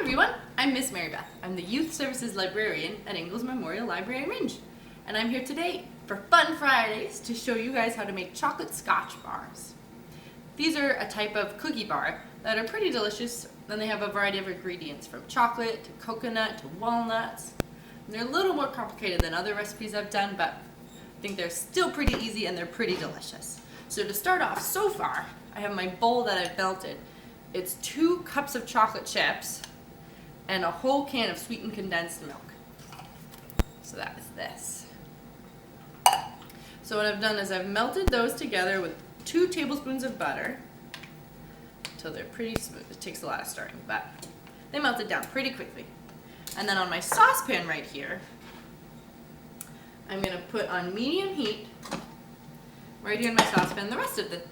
everyone, I'm Miss Mary Beth. I'm the Youth Services Librarian at Ingalls Memorial Library and Range. And I'm here today for Fun Fridays to show you guys how to make chocolate scotch bars. These are a type of cookie bar that are pretty delicious, and they have a variety of ingredients from chocolate to coconut to walnuts. And they're a little more complicated than other recipes I've done, but I think they're still pretty easy and they're pretty delicious. So to start off, so far, I have my bowl that I've melted. It's 2 cups of chocolate chips and a whole can of sweetened condensed milk. So that is this. So what I've done is I've melted those together with 2 tablespoons of butter until they're pretty smooth. It takes a lot of stirring, but they melted down pretty quickly. And then on my saucepan right here, I'm going to put on medium heat right here in my saucepan the rest of the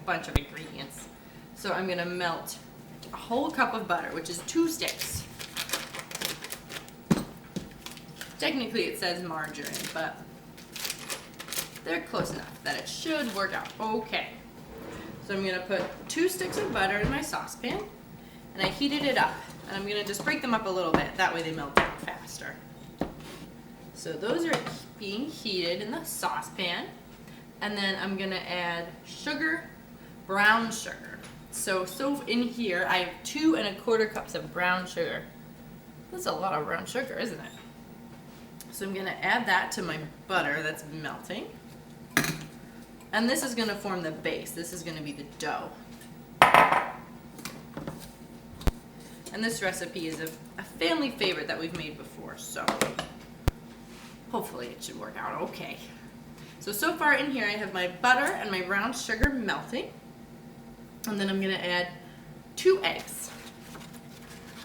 bunch of ingredients. So I'm going to melt a whole cup of butter, which is 2 sticks. Technically it says margarine, but they're close enough that it should work out okay. So I'm going to put 2 sticks of butter in my saucepan, and I heated it up. And I'm going to just break them up a little bit, that way they melt down faster. So those are being heated in the saucepan, and then I'm going to add sugar, brown sugar. So in here I have 2 1/4 cups of brown sugar. That's a lot of brown sugar, isn't it? So I'm going to add that to my butter that's melting. And this is going to form the base. This is going to be the dough. And this recipe is a family favorite that we've made before, so hopefully it should work out okay. So far in here I have my butter and my brown sugar melting. And then I'm going to add 2 eggs.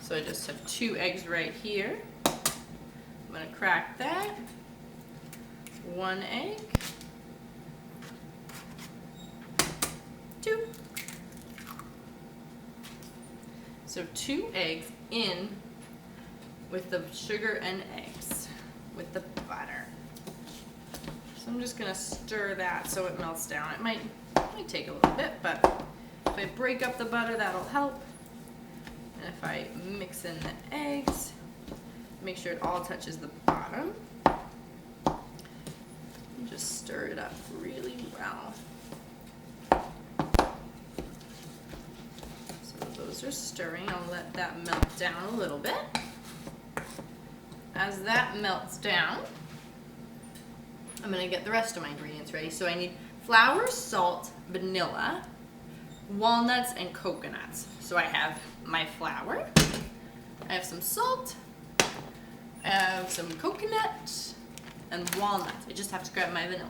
So I just have 2 eggs right here. I'm going to crack that. 1 egg. 2. So 2 eggs in with the sugar and eggs with the butter. So I'm just going to stir that so it melts down. It might take a little bit, but if I break up the butter, that'll help. And if I mix in the eggs, make sure it all touches the bottom. And just stir it up really well. So those are stirring. I'll let that melt down a little bit. As that melts down, I'm going to get the rest of my ingredients ready. So I need flour, salt, vanilla, walnuts, and coconuts. So I have my flour, I have some salt, I have some coconut, and walnuts. I just have to grab my vanilla.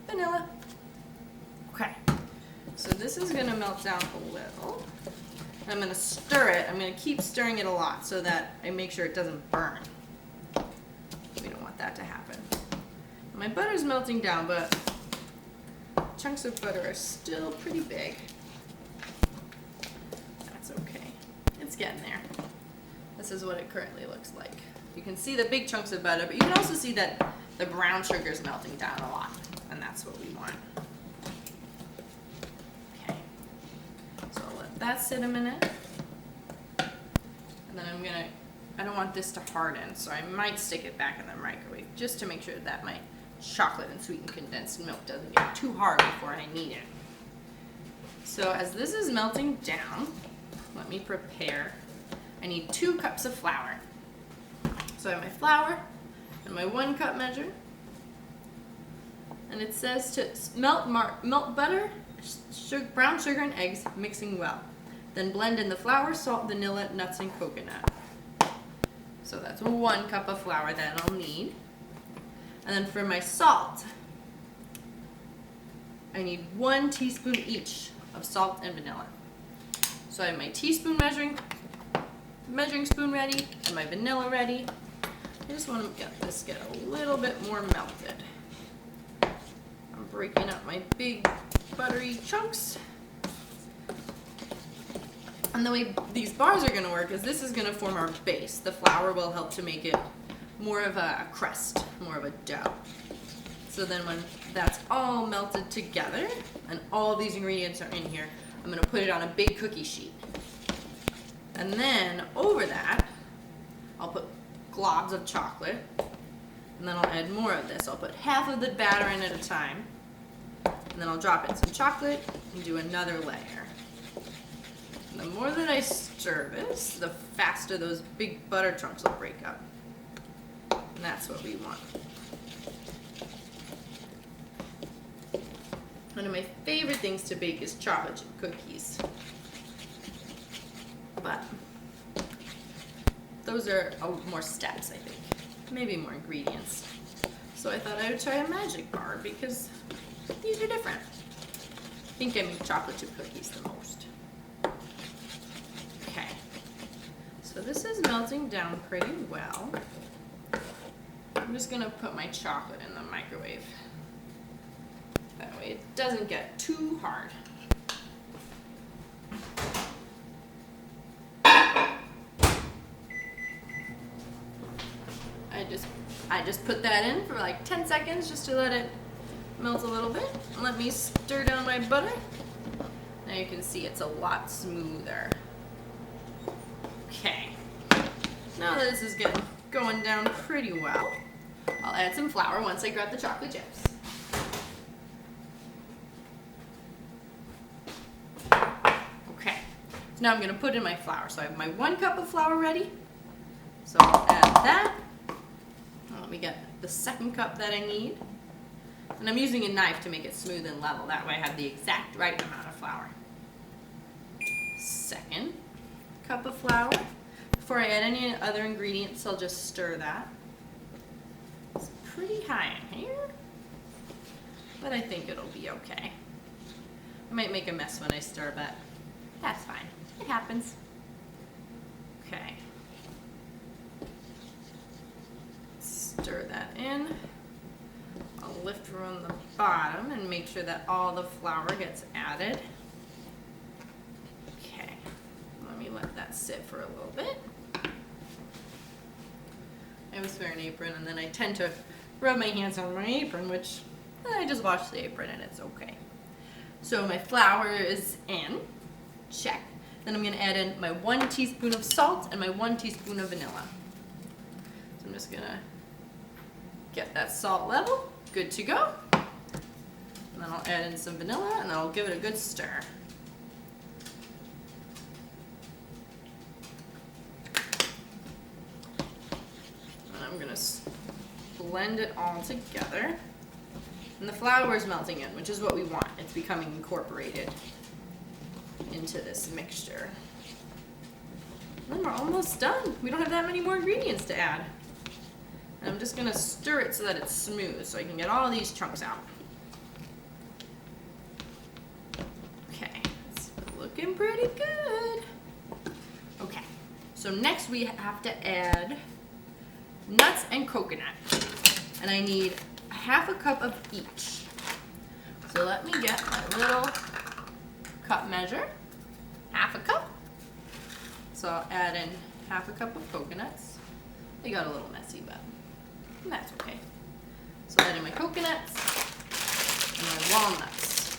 Vanilla. Okay, so this is going to melt down a little. I'm going to stir it. I'm going to keep stirring it a lot so that I make sure it doesn't burn. We don't want that to happen. My butter's melting down, but chunks of butter are still pretty big. That's okay. It's getting there. This is what it currently looks like. You can see the big chunks of butter, but you can also see that the brown sugar is melting down a lot, and that's what we want. Okay. So I'll let that sit a minute. And then I don't want this to harden, so I might stick it back in the microwave just to make sure that my chocolate and sweetened condensed milk doesn't get too hard before I need it. So as this is melting down, let me prepare. I need 2 cups of flour. So I have my flour and my 1 cup measure. And it says to melt butter, brown sugar, and eggs, mixing well. Then blend in the flour, salt, vanilla, nuts, and coconut. So that's 1 cup of flour that I'll need. And then for my salt, I need 1 teaspoon each of salt and vanilla. So I have my teaspoon measuring spoon ready and my vanilla ready. I just want to get this a little bit more melted. I'm breaking up my big buttery chunks. And the way these bars are going to work is this is going to form our base. The flour will help to make it more of a crust, more of a dough. So then when that's all melted together and all of these ingredients are in here, I'm gonna put it on a big cookie sheet. And then over that, I'll put globs of chocolate, and then I'll add more of this. I'll put half of the batter in at a time, and then I'll drop in some chocolate and do another layer. And the more that I stir this, the faster those big butter chunks will break up. And that's what we want. One of my favorite things to bake is chocolate chip cookies. But those are more steps, I think. Maybe more ingredients. So I thought I would try a magic bar because these are different. I think I make chocolate chip cookies the most. Okay. So this is melting down pretty well. I'm just gonna put my chocolate in the microwave. That way it doesn't get too hard. I just put that in for like 10 seconds just to let it melt a little bit. And let me stir down my butter. Now you can see it's a lot smoother. Okay. Now that this is going down pretty well, I'll add some flour once I grab the chocolate chips. Okay. So now I'm going to put in my flour. So I have my 1 cup of flour ready. So I'll add that. Let me get the 2nd cup that I need. And I'm using a knife to make it smooth and level. That way I have the exact right amount of flour. 2nd cup of flour. Before I add any other ingredients, I'll just stir that. It's pretty high in here, but I think it'll be okay. I might make a mess when I stir, but that's fine. It happens. Okay. Stir that in. I'll lift from the bottom and make sure that all the flour gets added. Okay, let me let that sit for a little bit. I always wear an apron and then I tend to rub my hands on my apron, which I just wash the apron and it's okay. So my flour is in, check. Then I'm gonna add in my 1 teaspoon of salt and my 1 teaspoon of vanilla. So I'm just gonna get that salt level, good to go. And then I'll add in some vanilla and then I'll give it a good stir. And I'm gonna blend it all together. And the flour is melting in, which is what we want. It's becoming incorporated into this mixture. And then we're almost done. We don't have that many more ingredients to add. And I'm just gonna stir it so that it's smooth so I can get all these chunks out. Okay, it's looking pretty good. Okay, so next we have to add nuts and coconut. And I need 1/2 cup of each. So let me get my little cup measure, 1/2 cup. So I'll add in 1/2 cup of coconuts. They got a little messy, but that's okay. So add in my coconuts and my walnuts.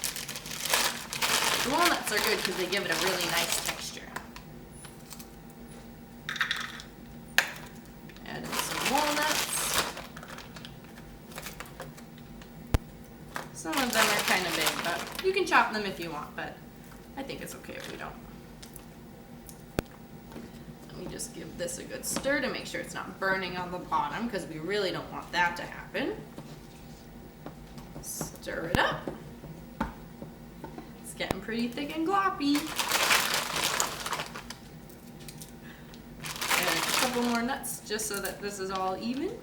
The walnuts are good because they give it a really nice texture. Add in some walnuts. Some of them are kind of big, but you can chop them if you want, but I think it's okay if we don't. Let me just give this a good stir to make sure it's not burning on the bottom because we really don't want that to happen. Stir it up. It's getting pretty thick and gloppy. Add a couple more nuts just so that this is all even.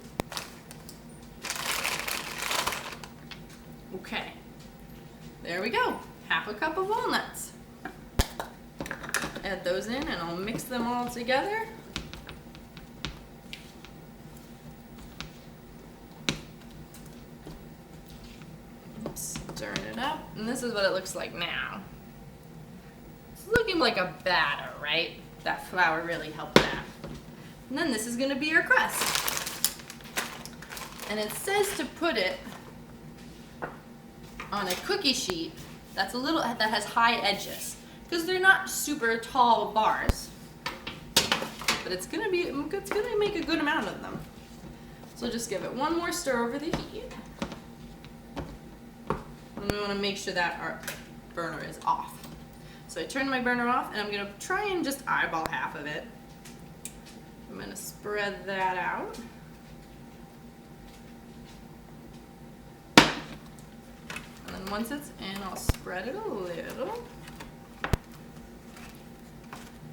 Okay, there we go, 1/2 cup of walnuts. Add those in and I'll mix them all together. Stirring it up, and this is what it looks like now. It's looking like a batter, right? That flour really helped that. And then this is gonna be our crust. And it says to put it on a cookie sheet that has high edges, because they're not super tall bars, but it's gonna make a good amount of them. So just give it one more stir over the heat. And we want to make sure that our burner is off. So I turn my burner off, and I'm gonna try and just eyeball half of it. I'm gonna spread that out. And then once it's in, I'll spread it a little,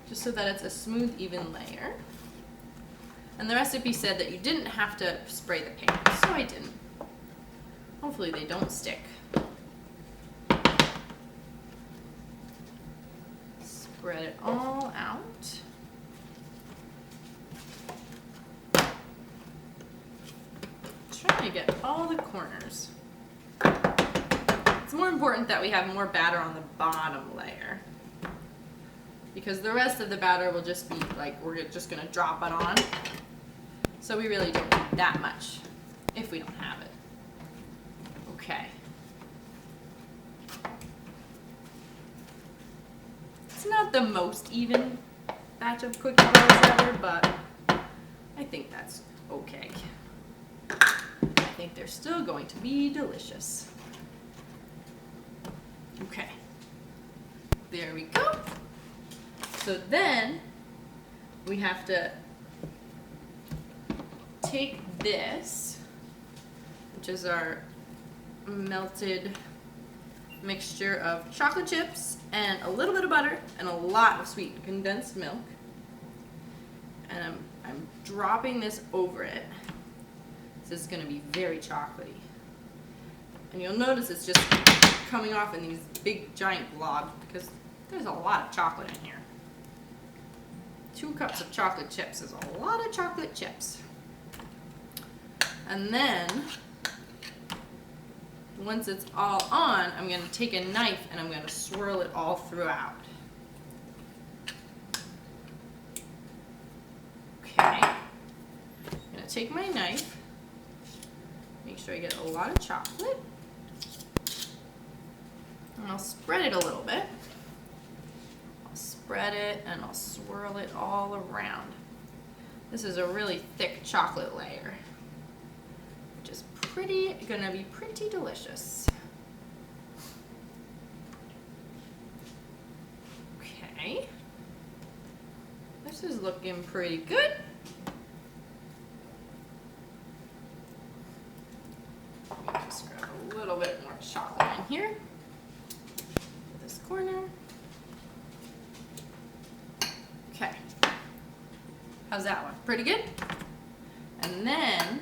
just so that it's a smooth, even layer. And the recipe said that you didn't have to spray the pans, so I didn't. Hopefully they don't stick. Spread it all out. Trying to get all the corners. It's more important that we have more batter on the bottom layer, because the rest of the batter will just be like, we're just gonna drop it on. So we really don't need that much if we don't have it. Okay. It's not the most even batch of cookie dough ever, but I think that's okay. I think they're still going to be delicious. Okay. There we go. So then we have to take this, which is our melted mixture of chocolate chips and a little bit of butter and a lot of sweet condensed milk, and I'm dropping this over it. This is going to be very chocolatey, and you'll notice it's just coming off in these big giant blobs because there's a lot of chocolate in here. 2 cups of chocolate chips is a lot of chocolate chips. And then, once it's all on, I'm going to take a knife and I'm going to swirl it all throughout. Okay. I'm going to take my knife, make sure I get a lot of chocolate, and I'll spread it a little bit. I'll spread it and I'll swirl it all around. This is a really thick chocolate layer, which is gonna be pretty delicious. Okay, this is looking pretty good. Let me just grab a little bit more chocolate in here, this corner. Okay, how's that one? Pretty good. And then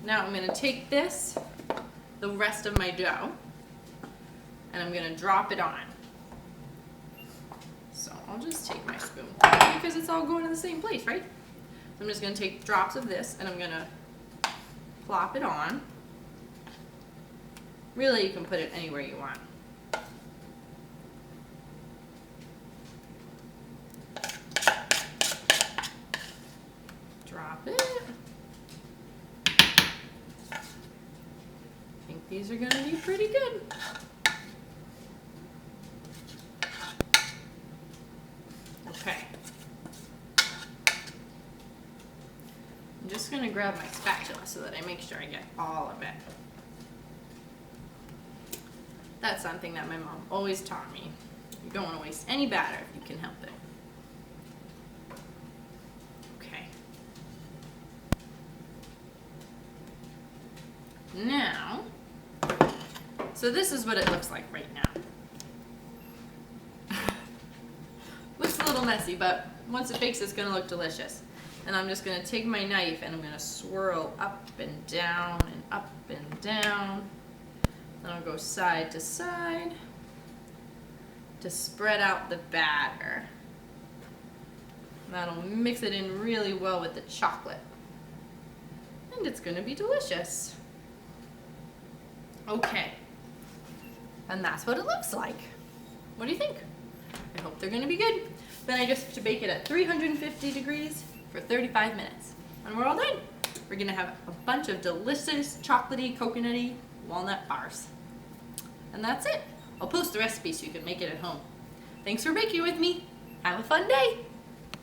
now I'm going to take this, the rest of my dough, and I'm going to drop it on. So I'll just take my spoon, because it's all going in the same place, right? So I'm just going to take drops of this and I'm going to plop it on. Really, you can put it anywhere you want. Drop it. These are going to be pretty good. Okay. I'm just going to grab my spatula so that I make sure I get all of it. That's something that my mom always taught me. You don't want to waste any batter if you can help it. Okay. Now, so this is what it looks like right now. Looks a little messy, but once it bakes, it's going to look delicious. And I'm just going to take my knife and I'm going to swirl up and down and up and down. Then I'll go side to side to spread out the batter. That'll mix it in really well with the chocolate. And it's going to be delicious. Okay. And that's what it looks like. What do you think? I hope they're going to be good. Then I just have to bake it at 350 degrees for 35 minutes. And we're all done. We're going to have a bunch of delicious, chocolatey, coconutty walnut bars. And that's it. I'll post the recipe so you can make it at home. Thanks for baking with me. Have a fun day.